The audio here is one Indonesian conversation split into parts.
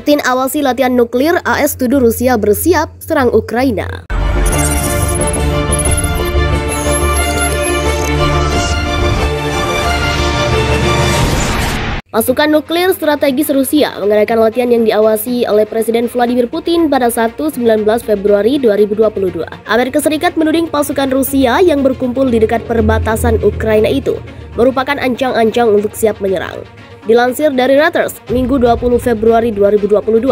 Putin awasi latihan nuklir, AS tuduh Rusia bersiap serang Ukraina. Pasukan nuklir strategis Rusia mengadakan latihan yang diawasi oleh Presiden Vladimir Putin pada Sabtu 19 Februari 2022. Amerika Serikat menuding pasukan Rusia yang berkumpul di dekat perbatasan Ukraina itu merupakan ancang-ancang untuk siap menyerang. Dilansir dari Reuters, Minggu 20 Februari 2022,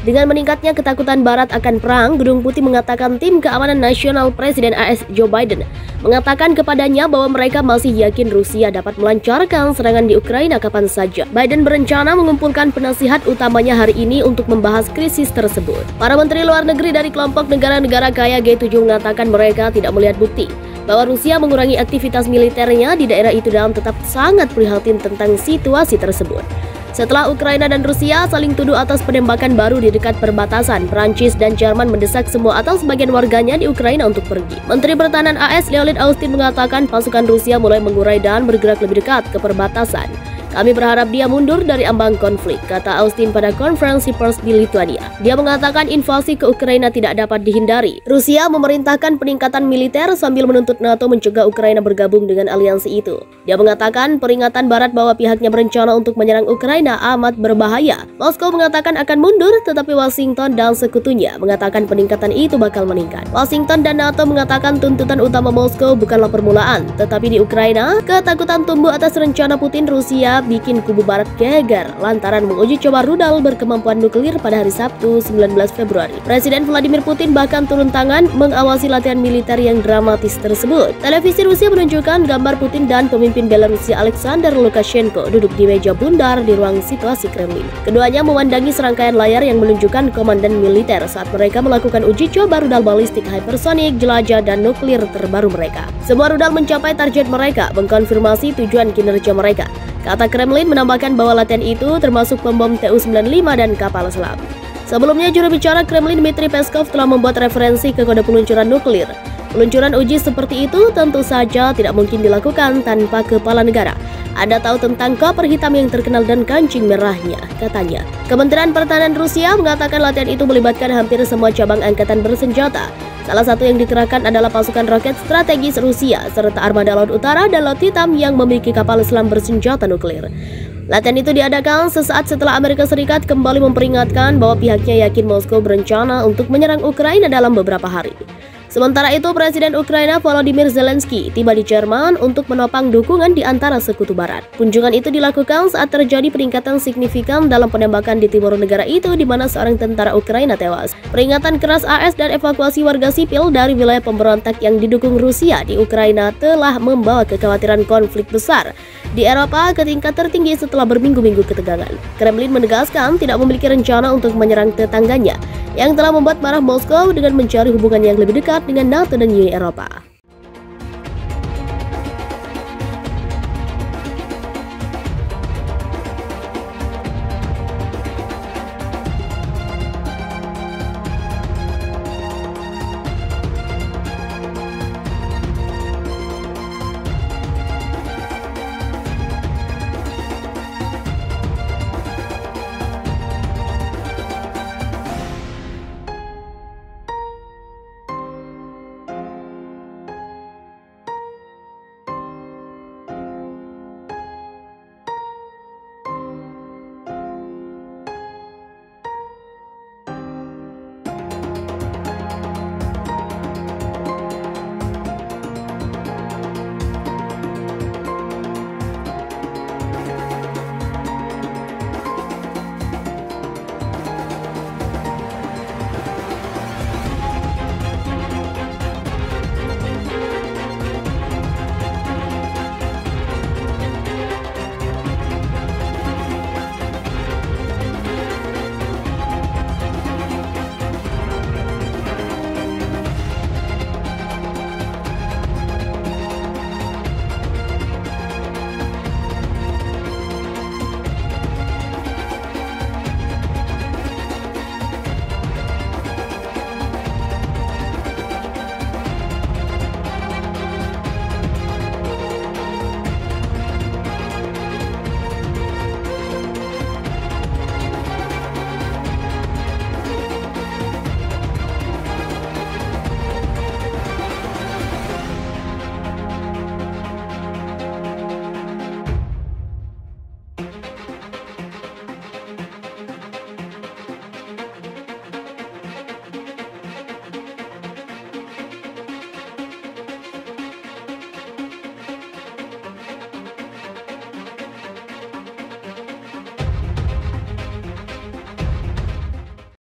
dengan meningkatnya ketakutan Barat akan perang, Gedung Putih mengatakan tim keamanan nasional Presiden AS Joe Biden mengatakan kepadanya bahwa mereka masih yakin Rusia dapat melancarkan serangan di Ukraina kapan saja. Biden berencana mengumpulkan penasihat utamanya hari ini untuk membahas krisis tersebut. Para menteri luar negeri dari kelompok negara-negara kaya G7 mengatakan mereka tidak melihat bukti bahwa Rusia mengurangi aktivitas militernya di daerah itu dan tetap sangat prihatin tentang situasi tersebut. Setelah Ukraina dan Rusia saling tuduh atas penembakan baru di dekat perbatasan, Prancis dan Jerman mendesak semua atau sebagian warganya di Ukraina untuk pergi. Menteri Pertahanan AS Lloyd Austin mengatakan pasukan Rusia mulai mengurai dan bergerak lebih dekat ke perbatasan. Kami berharap dia mundur dari ambang konflik, kata Austin pada konferensi pers di Lithuania. Dia mengatakan invasi ke Ukraina tidak dapat dihindari. Rusia memerintahkan peningkatan militer sambil menuntut NATO mencegah Ukraina bergabung dengan aliansi itu. Dia mengatakan peringatan Barat bahwa pihaknya berencana untuk menyerang Ukraina amat berbahaya. Moskow mengatakan akan mundur, tetapi Washington dan sekutunya mengatakan peningkatan itu bakal meningkat. Washington dan NATO mengatakan tuntutan utama Moskow bukanlah permulaan, tetapi di Ukraina, ketakutan tumbuh atas rencana Putin Rusia bikin kubu Barat geger lantaran menguji coba rudal berkemampuan nuklir pada hari Sabtu 19 Februari. Presiden Vladimir Putin bahkan turun tangan mengawasi latihan militer yang dramatis tersebut. Televisi Rusia menunjukkan gambar Putin dan pemimpin Belarusia Alexander Lukashenko duduk di meja bundar di ruang situasi Kremlin. Keduanya memandangi serangkaian layar yang menunjukkan komandan militer saat mereka melakukan uji coba rudal balistik hypersonik, jelajah, dan nuklir terbaru mereka. Semua rudal mencapai target mereka, mengkonfirmasi tujuan kinerja mereka. Kata Kremlin menambahkan bahwa latihan itu termasuk pembom Tu-95 dan kapal selam. Sebelumnya, juru bicara Kremlin Dmitry Peskov telah membuat referensi ke kode peluncuran nuklir. Peluncuran uji seperti itu tentu saja tidak mungkin dilakukan tanpa kepala negara. Anda tahu tentang koper hitam yang terkenal dan kancing merahnya, katanya. Kementerian Pertahanan Rusia mengatakan latihan itu melibatkan hampir semua cabang angkatan bersenjata. Salah satu yang dikerahkan adalah pasukan roket strategis Rusia, serta armada laut utara dan laut hitam yang memiliki kapal selam bersenjata nuklir. Latihan itu diadakan sesaat setelah Amerika Serikat kembali memperingatkan bahwa pihaknya yakin Moskow berencana untuk menyerang Ukraina dalam beberapa hari. Sementara itu, Presiden Ukraina Volodymyr Zelensky tiba di Jerman untuk menopang dukungan di antara sekutu Barat. Kunjungan itu dilakukan saat terjadi peningkatan signifikan dalam penembakan di timur negara itu di mana seorang tentara Ukraina tewas. Peringatan keras AS dan evakuasi warga sipil dari wilayah pemberontak yang didukung Rusia di Ukraina telah membawa kekhawatiran konflik besar di Eropa ke tingkat tertinggi setelah berminggu-minggu ketegangan. Kremlin menegaskan tidak memiliki rencana untuk menyerang tetangganya, yang telah membuat marah Moskow dengan mencari hubungan yang lebih dekat dengan NATO dan Uni Eropa.